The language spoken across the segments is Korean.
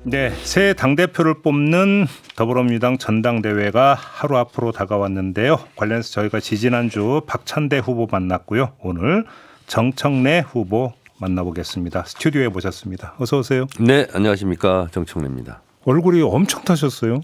네, 새 당대표를 뽑는 더불어민주당 전당대회가 하루 앞으로 다가왔는데요. 관련해서 저희가 지지난주 박찬대 후보 만났고요. 오늘 정청래 후보 만나보겠습니다. 스튜디오에 모셨습니다. 어서 오세요. 네, 안녕하십니까, 정청래입니다. 얼굴이 엄청 타셨어요.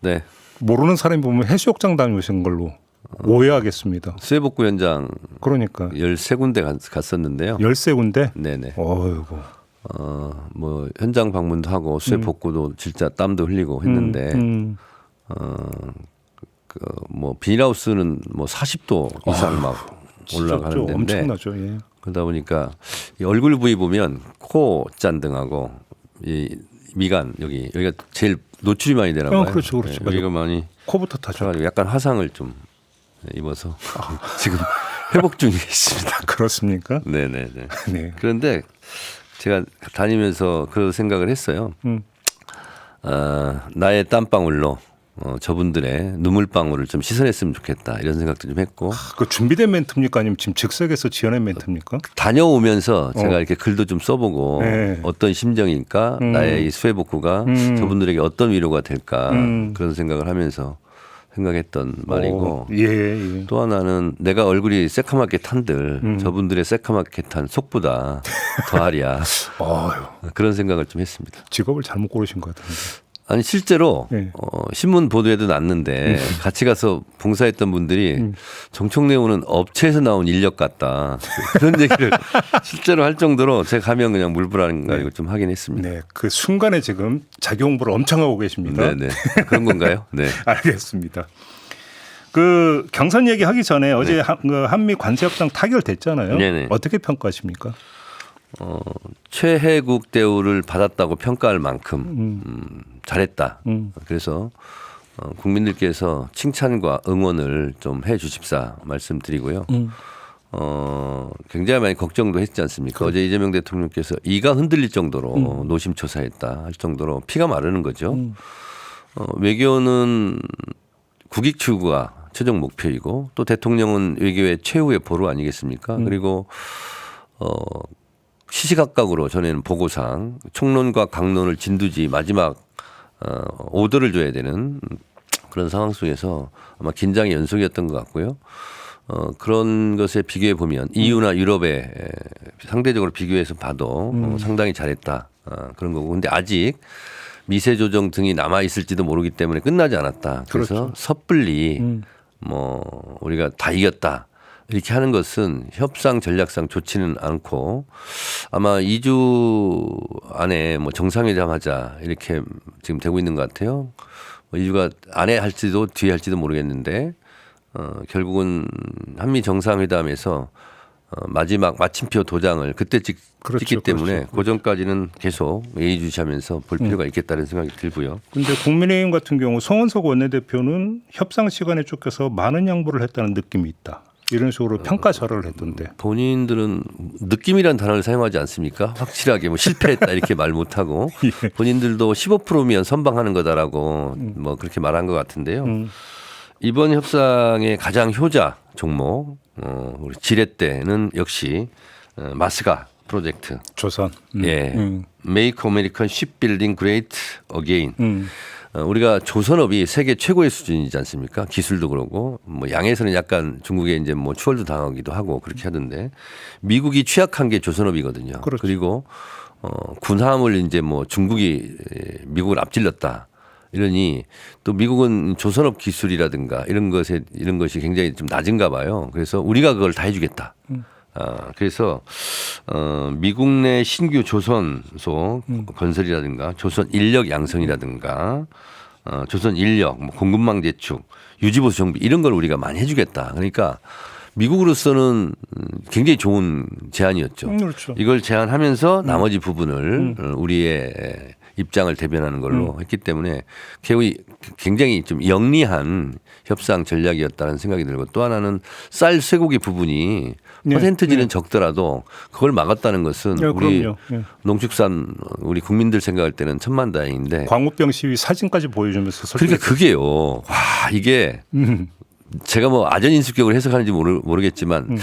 네, 모르는 사람이 보면 해수욕장 다녀오신 걸로 오해하겠습니다. 수해복구 현장 그러니까 13군데 갔었는데요. 13군데? 네네. 어이구. 뭐 현장 방문도 하고 수해복구도 진짜 땀도 흘리고 했는데 뭐 비닐하우스는 뭐 40도 이상 막 올라가는 데인데 엄청나죠. 예. 그러다 보니까 이 얼굴 부위 보면 코 잔등하고 이 미간 여기가 제일 노출이 많이 되나 봐요. 그렇죠, 그렇죠. 네, 여기가 많이 코부터 타죠. 약간 화상을 좀 입어서 지금 회복 중에 있습니다. 그렇습니까? 네네네. 네. 그런데 제가 다니면서 그런 생각을 했어요. 나의 땀방울로 저분들의 눈물방울을 좀 씻어냈으면 좋겠다 이런 생각도 좀 했고. 그 준비된 멘트입니까? 아니면 지금 즉석에서 지어낸 멘트입니까? 다녀오면서 제가 이렇게 글도 좀 써보고 네. 어떤 심정일까 나의 이 수해복구가 저분들에게 어떤 위로가 될까 그런 생각을 하면서 생각했던 말이고 예. 또 하나는 내가 얼굴이 새카맣게 탄들 저분들의 새카맣게 탄 속보다 더하랴 그런 생각을 좀 했습니다. 직업을 잘못 고르신 것 같은데. 아니 실제로 네. 신문 보도에도 났는데 같이 가서 봉사했던 분들이 정청래 의원은 업체에서 나온 인력 같다 그런 얘기를 실제로 할 정도로 제가 가면 그냥 물불안인가 이거 좀 하긴 했습니다. 네, 그 순간에 지금 자기 홍보를 엄청 하고 계십니다. 네네 그런 건가요? 네. 알겠습니다. 그 경선 얘기하기 전에 어제 한미 관세협상 타결됐잖아요. 네네. 어떻게 평가하십니까? 최혜국 대우를 받았다고 평가할 만큼 잘했다. 그래서 국민들께서 칭찬과 응원을 좀 해 주십사 말씀드리고요. 굉장히 많이 걱정도 했지 않습니까? 어제 이재명 대통령께서 이가 흔들릴 정도로 노심초사했다 할 정도로 피가 마르는 거죠. 외교는 국익 추구가 최종 목표이고 또 대통령은 외교의 최후의 보루 아니겠습니까? 그리고 시시각각으로 전에는 보고상 총론과 강론을 진두지 마지막 오더를 줘야 되는 그런 상황 속에서 아마 긴장의 연속이었던 것 같고요. 그런 것에 비교해 보면 EU나 유럽에 상대적으로 비교해서 봐도 상당히 잘했다 그런 거고. 근데 아직 미세 조정 등이 남아 있을지도 모르기 때문에 끝나지 않았다. 그래서 그렇죠. 섣불리 뭐 우리가 다 이겼다. 이렇게 하는 것은 협상 전략상 좋지는 않고 아마 2주 안에 뭐 정상회담 하자 이렇게 지금 되고 있는 것 같아요. 2주가 안에 할지도 뒤에 할지도 모르겠는데 결국은 한미 정상회담에서 마지막 마침표 도장을 그때 찍기 때문에 그 전까지는 계속 예의주시하면서 볼 필요가 있겠다는 생각이 들고요. 그런데 국민의힘 같은 경우 송원석 원내대표는 협상 시간에 쫓겨서 많은 양보를 했다는 느낌이 있다. 이런 식으로 평가절하를 했던데. 본인들은 느낌이란 단어를 사용하지 않습니까? 확실하게 뭐 실패했다 이렇게 말 못하고 예. 본인들도 15%면 선방하는 거다라고 뭐 그렇게 말한 것 같은데요. 이번 협상의 가장 효자 종목 우리 지렛대는 역시 마스가 프로젝트. 조선. 예, Make American Shipbuilding Great Again. 우리가 조선업이 세계 최고의 수준이지 않습니까? 기술도 그러고 뭐 양에서는 약간 중국에 이제 뭐 추월도 당하기도 하고 그렇게 하던데 미국이 취약한 게 조선업이거든요. 그렇죠. 그리고 군함을 이제 뭐 중국이 미국을 앞질렀다. 이러니 또 미국은 조선업 기술이라든가 이런 것이 굉장히 좀 낮은가 봐요. 그래서 우리가 그걸 다 해주겠다. 그래서 미국 내 신규 조선소 건설이라든가 조선 인력 양성이라든가 조선 인력 뭐 공급망 재축 유지보수 정비 이런 걸 우리가 많이 해주겠다. 그러니까 미국으로서는 굉장히 좋은 제안이었죠. 그렇죠. 이걸 제안하면서 나머지 부분을 우리의 입장을 대변하는 걸로 했기 때문에 굉장히 좀 영리한 협상 전략이었다는 생각이 들고 또 하나는 쌀 쇠고기 부분이 퍼센트지는 적더라도 그걸 막았다는 것은 우리 농축산 우리 국민들 생각할 때는 천만다행인데 광우병 시위 사진까지 보여주면서 그러니까 그게요. 와 이게 제가 뭐 아전인수격을 해석하는지 모르겠지만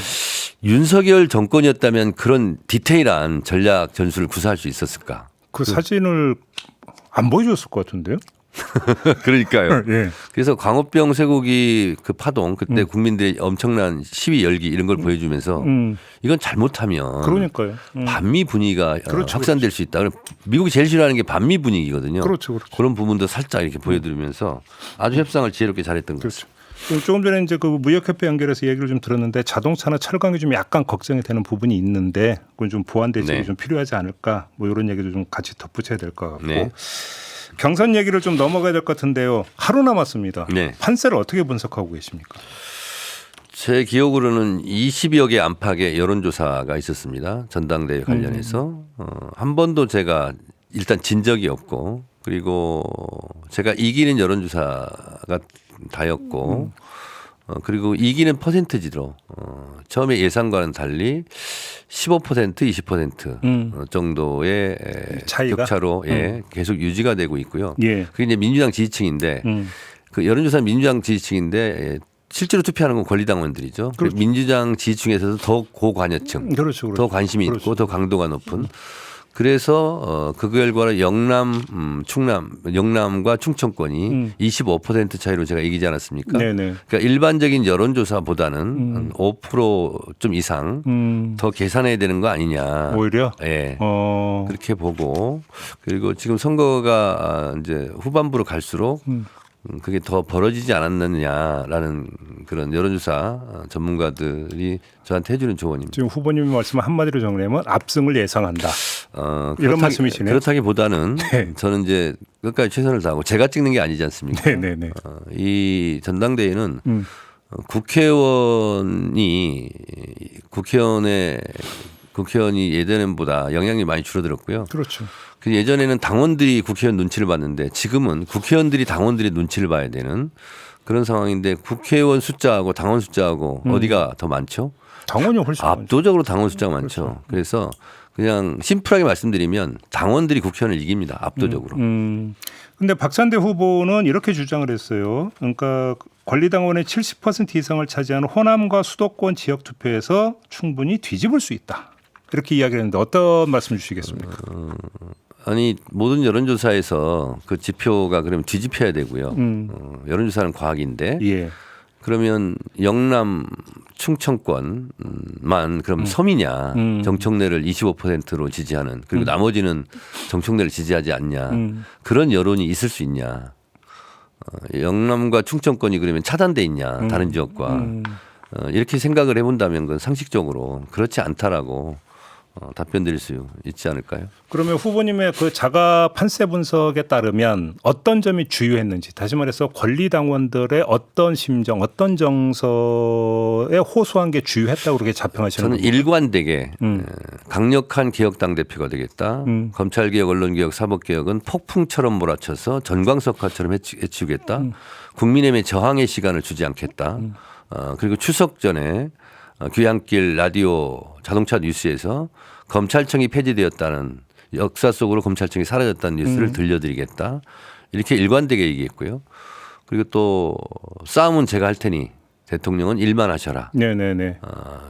윤석열 정권이었다면 그런 디테일한 전략 전술을 구사할 수 있었을까? 그 사진을 안 보여줬을 것 같은데요? 그러니까요. 예. 그래서 광우병 쇠고기 그 파동 그때 국민들의 엄청난 시위 열기 이런 걸 보여주면서 이건 잘못하면 그러니까요. 반미 분위기가 그렇죠, 확산될 수 있다. 미국이 제일 싫어하는 게 반미 분위기거든요. 그렇죠, 그렇죠. 그런 부분도 살짝 이렇게 보여드리면서 아주 협상을 지혜롭게 잘했던 거죠. 그렇죠. 조금 전에 이제 그 무역협회 연결해서 얘기를 좀 들었는데 자동차나 철강이 좀 약간 걱정이 되는 부분이 있는데 그건 좀 보완 대책이 네. 좀 필요하지 않을까 뭐 이런 얘기도 좀 같이 덧붙여야 될 것 같고 네. 경선 얘기를 좀 넘어가야 될 것 같은데요. 하루 남았습니다. 네. 판세를 어떻게 분석하고 계십니까? 제 기억으로는 20여 개 안팎의 여론조사가 있었습니다. 전당대회 관련해서 한 번도 제가 일단 진 적이 없고 그리고 제가 이기는 여론조사가 다였고 그리고 이기는 퍼센트지로 처음에 예상과는 달리 15% 20% 정도의 차이가? 격차로 계속 유지가 되고 있고요. 예. 그게 이제 민주당 지지층인데 그 여론조사 민주당 지지층인데 실제로 투표하는 건 권리당원들이죠. 그렇죠. 민주당 지지층에서도 더 고관여층, 그렇죠, 그렇죠. 더 관심이 그렇죠. 있고 더 강도가 높은. 그래서 그 결과로 영남, 충남, 영남과 충청권이 25% 차이로 제가 이기지 않았습니까? 네네. 그러니까 일반적인 여론조사보다는 5%좀 이상 더 계산해야 되는 거 아니냐. 오히려. 예. 어. 그렇게 보고 그리고 지금 선거가 이제 후반부로 갈수록 그게 더 벌어지지 않았느냐라는 그런 여론조사 전문가들이 저한테 해주는 조언입니다. 지금 후보님이 말씀을 한마디로 정리하면 압승을 예상한다. 이런 말씀이시네요. 그렇다기보다는 네. 저는 이제 끝까지 최선을 다하고 제가 찍는 게 아니지 않습니까? 네네네. 이 전당대회는 국회의원이 예전보다 영향력이 많이 줄어들었고요. 그렇죠. 그 예전에는 당원들이 국회의원 눈치를 봤는데 지금은 국회의원들이 당원들의 눈치를 봐야 되는 그런 상황인데 국회의원 숫자하고 당원 숫자하고 어디가 더 많죠? 당원이 훨씬 많죠. 압도적으로 당원 숫자가 많죠. 그래서 그냥 심플하게 말씀드리면 당원들이 국회의원을 이깁니다. 압도적으로. 근데 박찬대 후보는 이렇게 주장을 했어요. 그러니까 권리당원의 70% 이상을 차지하는 호남과 수도권 지역 투표에서 충분히 뒤집을 수 있다. 이렇게 이야기를 했는데 어떤 말씀 주시겠습니까? 아니 모든 여론조사에서 그 지표가 그러면 뒤집혀야 되고요. 여론조사는 과학인데 예. 그러면 영남 충청권만 그럼 섬이냐 정청래를 25%로 지지하는 그리고 나머지는 정청래를 지지하지 않냐 그런 여론이 있을 수 있냐 영남과 충청권이 그러면 차단돼 있냐 다른 지역과 이렇게 생각을 해본다면 그건 상식적으로 그렇지 않다라고 답변 드릴 수 있지 않을까요? 그러면 후보님의 그 자가 판세 분석에 따르면 어떤 점이 주요했는지 다시 말해서 권리당원들의 어떤 심정, 어떤 정서에 호소한 게 주요했다고 그렇게 자평하시는 저는 겁니까? 일관되게 강력한 개혁당 대표가 되겠다. 검찰개혁, 언론개혁, 사법개혁은 폭풍처럼 몰아쳐서 전광석화처럼 해치우겠다. 국민의힘에 저항의 시간을 주지 않겠다. 그리고 추석 전에 귀향길 라디오 자동차 뉴스에서 검찰청이 폐지되었다는 역사 속으로 검찰청이 사라졌다는 뉴스를 들려드리겠다. 이렇게 일관되게 얘기했고요. 그리고 또 싸움은 제가 할 테니 대통령은 일만 하셔라. 네네네.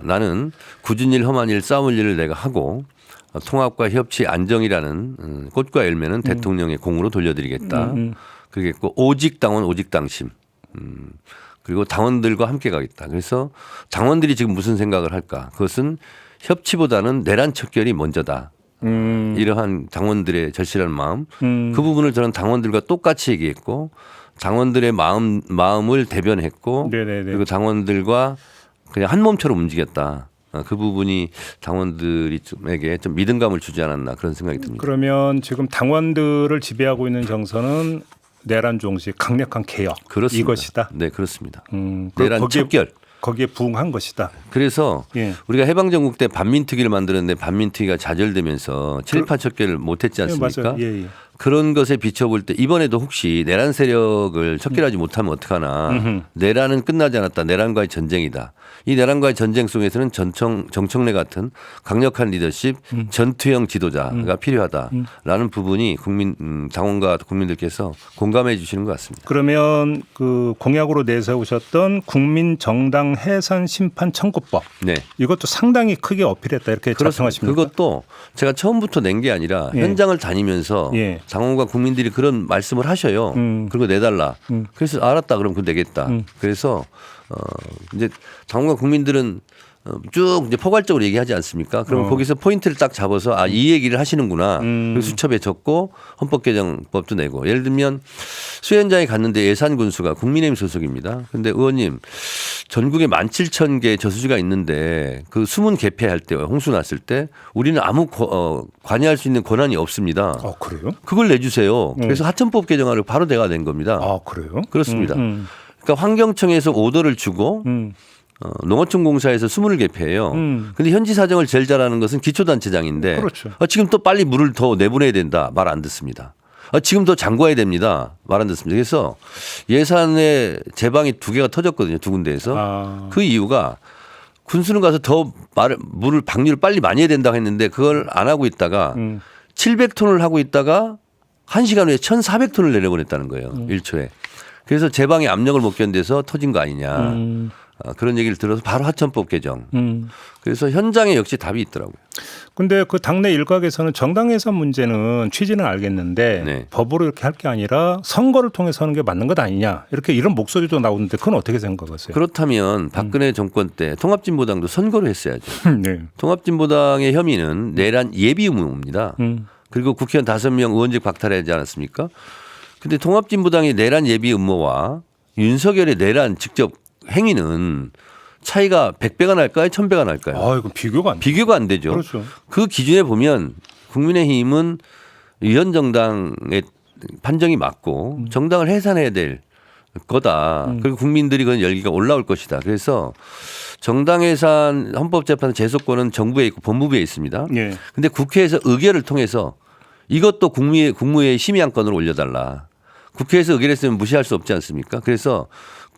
나는 굳은 일 험한 일 싸울 일을 내가 하고 통합과 협치 안정이라는 꽃과 열매는 대통령의 공으로 돌려드리겠다. 그러겠고 오직 당원 오직 당심. 그리고 당원들과 함께 가겠다. 그래서 당원들이 지금 무슨 생각을 할까? 그것은 협치보다는 내란 척결이 먼저다. 이러한 당원들의 절실한 마음. 그 부분을 저는 당원들과 똑같이 얘기했고 당원들의 마음을 대변했고 네네네. 그리고 당원들과 그냥 한 몸처럼 움직였다. 그 부분이 당원들에게 좀 믿음감을 주지 않았나 그런 생각이 듭니다. 그러면 지금 당원들을 지배하고 있는 정서는 내란 종식, 강력한 개혁 그렇습니다. 이것이다. 네, 그렇습니다. 그리고 내란 척결. 거기에 부응한 것이다. 그래서 예. 우리가 해방정국 때 반민특위를 만들었는데 반민특위가 좌절되면서 7.18 척결을 못했지 예, 않습니까? 맞아요. 예, 예. 그런 것에 비춰볼 때 이번에도 혹시 내란 세력을 척결하지 못하면 어떡하나. 내란은 끝나지 않았다. 내란과의 전쟁이다. 이 내란과의 전쟁 속에서는 정청래 같은 강력한 리더십, 전투형 지도자가 필요하다라는 부분이 당원과 국민들께서 공감해 주시는 것 같습니다. 그러면 그 공약으로 내세우셨던 국민정당 해산 심판 청구법 네. 이것도 상당히 크게 어필했다 이렇게 작성하십니까? 그것도 제가 처음부터 낸 게 아니라 예. 현장을 다니면서 예. 당원과 국민들이 그런 말씀을 하셔요. 그리고 내달라. 그래서 알았다. 그럼 그거 내겠다. 그래서 이제 당원과 국민들은 쭉 이제 포괄적으로 얘기하지 않습니까? 그럼 거기서 포인트를 딱 잡아서 이 얘기를 하시는구나. 그리고 수첩에 적고 헌법 개정법도 내고. 예를 들면 수현장에 갔는데 예산 군수가 국민의힘 소속입니다. 그런데 의원님 전국에 17,000개 저수지가 있는데 그 수문 개폐할 때 홍수 났을 때 우리는 아무 관여할 수 있는 권한이 없습니다. 그래요? 그걸 내주세요. 그래서 하천법 개정안을 바로 대가 된 겁니다. 그래요? 그렇습니다. 그러니까 환경청에서 오더를 주고 농어촌 공사에서 수문을 개폐해요. 근데 현지 사정을 제일 잘하는 것은 기초단체장인데 그렇죠. 지금 또 빨리 물을 더 내보내야 된다. 말 안 듣습니다. 지금 더 잠궈야 됩니다. 말 안 듣습니다. 그래서 예산의 제방이 2개가 터졌거든요. 2군데에서. 그 이유가 군수는 가서 더 물을 방류를 빨리 많이 해야 된다고 했는데 그걸 안 하고 있다가 700톤을 하고 있다가 1시간 후에 1,400톤을 내려보냈다는 거예요. 1초에. 그래서 제방의 압력을 못 견뎌서 터진 거 아니냐. 그런 얘기를 들어서 바로 하천법 개정. 그래서 현장에 역시 답이 있더라고요. 근데 그 당내 일각에서는 정당 해산 문제는 취지는 알겠는데 네. 법으로 이렇게 할 게 아니라 선거를 통해서 하는 게 맞는 것 아니냐 이렇게 이런 목소리도 나오는데 그건 어떻게 생각하세요? 그렇다면 박근혜 정권 때 통합진보당도 선거를 했어야죠. 네. 통합진보당의 혐의는 내란 예비 의무입니다. 그리고 국회의원 5명 의원직 박탈하지 않았습니까? 근데 통합진보당의 내란 예비 음모와 윤석열의 내란 직접 행위는 차이가 100배가 날까요? 1000배가 날까요? 이건 비교가 안 돼. 비교가 안 되죠. 그렇죠. 그 기준에 보면 국민의힘은 위헌정당의 판정이 맞고 정당을 해산해야 될 거다. 그리고 국민들이 그런 열기가 올라올 것이다. 그래서 정당 해산 헌법재판소 제소권은 정부에 있고 법무부에 있습니다. 예. 근데 국회에서 의결을 통해서 이것도 국무회의 심의안건으로 올려달라. 국회에서 의결했으면 무시할 수 없지 않습니까? 그래서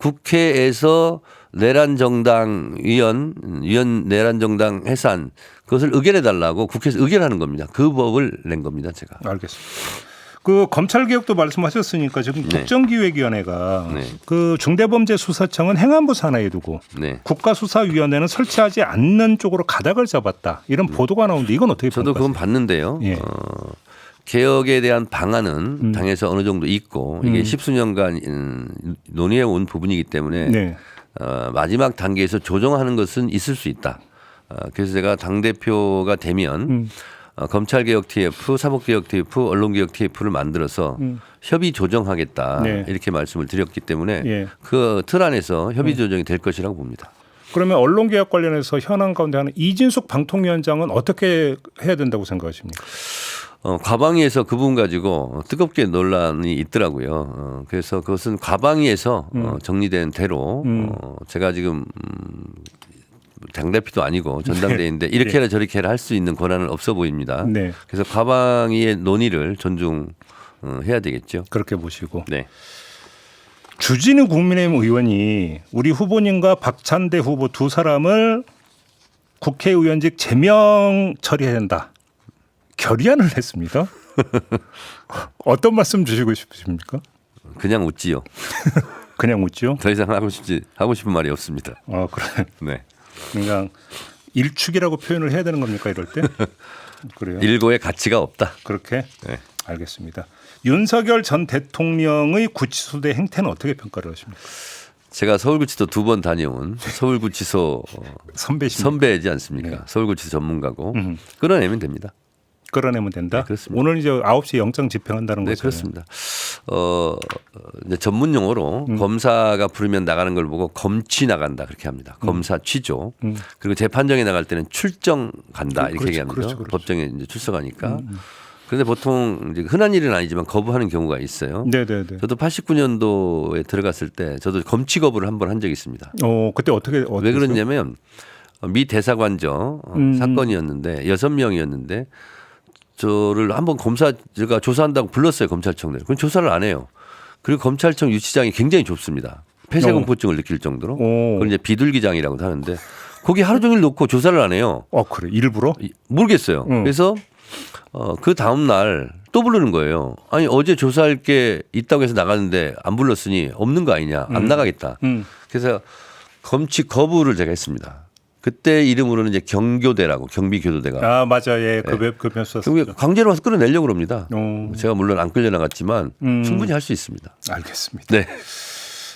국회에서 내란정당 위원 내란정당 해산 그것을 의결해달라고 국회에서 의결하는 겁니다. 그 법을 낸 겁니다. 제가. 알겠습니다. 그 검찰 개혁도 말씀하셨으니까 지금 네. 국정기획위원회가 네. 그 중대범죄수사청은 행안부 산하에 두고 네. 국가수사위원회는 설치하지 않는 쪽으로 가닥을 잡았다. 이런 보도가 나오는데 이건 어떻게 저도 그건 평가하세요? 봤는데요. 예. 개혁에 대한 방안은 당에서 어느 정도 있고 이게 10수년간 논의해 온 부분이기 때문에 네. 마지막 단계에서 조정하는 것은 있을 수 있다. 그래서 제가 당대표가 되면 검찰개혁 TF, 사법개혁 TF, 언론개혁 TF를 만들어서 협의 조정하겠다. 네. 이렇게 말씀을 드렸기 때문에 예. 그 틀 안에서 협의 조정이 될 것이라고 봅니다. 그러면 언론개혁 관련해서 현안 가운데 하는 이진숙 방통위원장은 어떻게 해야 된다고 생각하십니까? 과방위에서 그 부분 가지고 뜨겁게 논란이 있더라고요. 그래서 그것은 과방위에서 정리된 대로 제가 지금 당대표도 아니고 전당대회인데 이렇게 해라 저렇게 해라 할 수 있는 권한은 없어 보입니다. 네. 그래서 과방위의 논의를 존중해야 되겠죠. 그렇게 보시고. 네. 주진우 국민의힘 의원이 우리 후보님과 박찬대 후보 두 사람을 국회의원직 제명 처리해야 한다. 결의안을 냈습니다. 어떤 말씀 주시고 싶으십니까? 그냥 웃지요. 그냥 웃죠. 더 이상 하고 싶은 말이 없습니다. 그래. 네. 그냥 일축이라고 표현을 해야 되는 겁니까 이럴 때? 그래요. 일고의 가치가 없다. 그렇게? 네. 알겠습니다. 윤석열 전 대통령의 구치소대 행태는 어떻게 평가를 하십니까? 제가 서울구치소 2번 다녀온 서울구치소 선배이지 않습니까? 네. 서울구치소 전문가고 끌어내면 됩니다. 끌어내면 된다. 네, 그렇습니다. 오늘 이제 9시에 영장 집행한다는 네, 거죠. 그렇습니다. 이제 전문 용어로 검사가 부르면 나가는 걸 보고 검취 나간다 그렇게 합니다. 검사 취조. 그리고 재판정에 나갈 때는 출정 간다 이렇게 얘기합니다. 그렇죠. 법정에 이제 출석하니까. 그런데 보통 이제 흔한 일은 아니지만 거부하는 경우가 있어요. 네네네. 저도 89년도에 들어갔을 때 저도 검취 거부를 한 번 한 적이 있습니다. 그때 어떻게 왜 그러냐면 미 대사관저 사건이었는데 6명이었는데 저를 한번 제가 조사한다고 불렀어요, 검찰청 내로. 그럼 조사를 안 해요. 그리고 검찰청 유치장이 굉장히 좁습니다. 폐쇄공포증을 느낄 정도로. 그걸 이제 비둘기장이라고 하는데 거기 하루 종일 놓고 조사를 안 해요. 그래. 일부러? 모르겠어요. 그래서 그 다음 날 또 부르는 거예요. 아니 어제 조사할 게 있다고 해서 나갔는데 안 불렀으니 없는 거 아니냐. 안 나가겠다. 그래서 검취 거부를 제가 했습니다. 그때 이름으로는 이제 경교대라고 경비교도대가. 맞아. 예. 그 변수였어요. 결국에 강제로 와서 끌어내려고 합니다. 제가 물론 안 끌려나갔지만 충분히 할 수 있습니다. 알겠습니다. 네.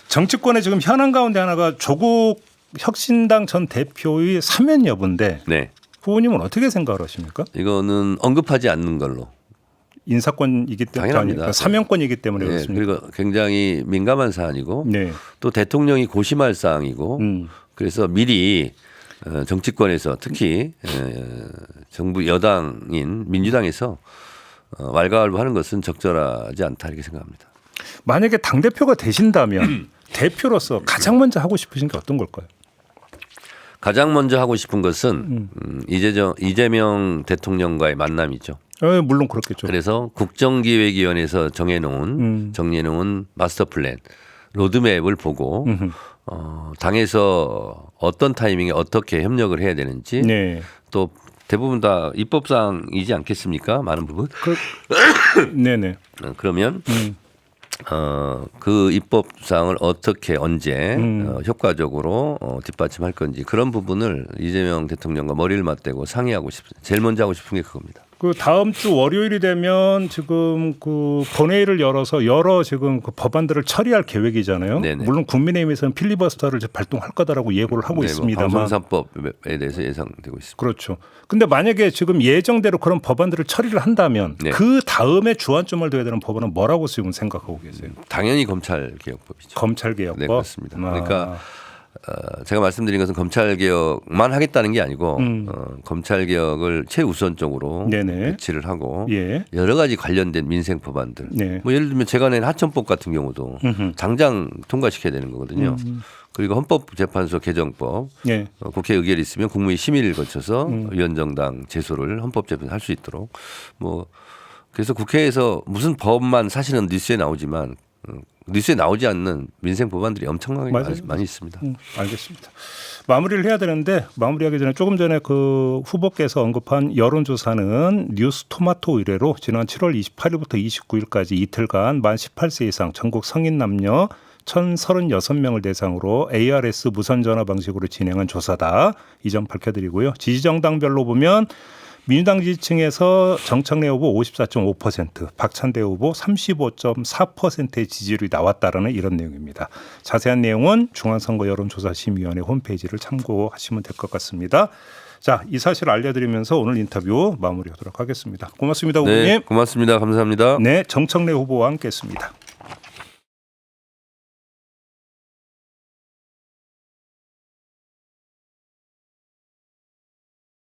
정치권의 지금 현안 가운데 하나가 조국 혁신당 전 대표의 사면 여부인데 네. 후보님은 어떻게 생각을 하십니까? 이거는 언급하지 않는 걸로. 인사권이기 때문에 당연합니다. 사면권이기 때문에 네. 그렇습니다. 그리고 굉장히 민감한 사안이고 네. 또 대통령이 고심할 사항이고 그래서 미리 정치권에서 특히 정부 여당인 민주당에서 왈가왈부하는 것은 적절하지 않다 이렇게 생각합니다. 만약에 당 대표가 되신다면 대표로서 가장 먼저 하고 싶으신 게 어떤 걸까요? 가장 먼저 하고 싶은 것은 이재명 대통령과의 만남이죠. 물론 그렇겠죠. 그래서 국정기획위원회에서 정해놓은 마스터 플랜, 로드맵을 보고 당에서 어떤 타이밍에 어떻게 협력을 해야 되는지 네. 또 대부분 다 입법사항이지 않겠습니까? 많은 부분. 네네. 그러면 그 입법사항을 어떻게 언제 효과적으로 뒷받침할 건지 그런 부분을 이재명 대통령과 머리를 맞대고 상의하고 싶습니다. 제일 먼저 하고 싶은 게 그겁니다. 그 다음 주 월요일이 되면 지금 그 본회의를 열어서 여러 지금 그 법안들을 처리할 계획이잖아요. 네네. 물론 국민의힘에서는 필리버스터를 이제 발동할 거다라고 예고를 하고 있습니다만. 방송사법에 대해서 예상되고 있습니다. 그렇죠. 근데 만약에 지금 예정대로 그런 법안들을 처리를 한다면 네. 그 다음에 주안점을 둬야 되는 법안은 뭐라고 지금 생각하고 계세요? 당연히 검찰개혁법이죠. 검찰개혁법. 네, 그렇습니다. 그러니까 제가 말씀드린 것은 검찰개혁만 하겠다는 게 아니고 검찰개혁을 최우선적으로 네네. 배치를 하고 예. 여러 가지 관련된 민생 법안들. 네. 뭐 예를 들면 제가 낸 하천법 같은 경우도 당장 통과시켜야 되는 거거든요. 그리고 헌법재판소 개정법 예. 국회 의결이 있으면 국무회의 심의를 거쳐서 위원정당 제소를 헌법재판소 할 수 있도록 뭐 그래서 국회에서 무슨 법만 사실은 뉴스에 나오지만 뉴스에 나오지 않는 민생 법안들이 엄청나게 많이 있습니다. 알겠습니다. 마무리를 해야 되는데 마무리하기 전에 조금 전에 그 후보께서 언급한 여론조사는 뉴스토마토 의뢰로 지난 7월 28일부터 29일까지 이틀간 만 18세 이상 전국 성인 남녀 1,036명을 대상으로 ARS 무선전화 방식으로 진행한 조사다. 이 점 밝혀드리고요. 지지정당별로 보면 민주당 지지층에서 정청래 후보 54.5%, 박찬대 후보 35.4%의 지지율이 나왔다라는 이런 내용입니다. 자세한 내용은 중앙선거 여론조사심의위원회 홈페이지를 참고하시면 될 것 같습니다. 자, 이 사실을 알려드리면서 오늘 인터뷰 마무리하도록 하겠습니다. 고맙습니다, 후보님. 네, 고맙습니다. 감사합니다. 네, 정청래 후보와 함께했습니다.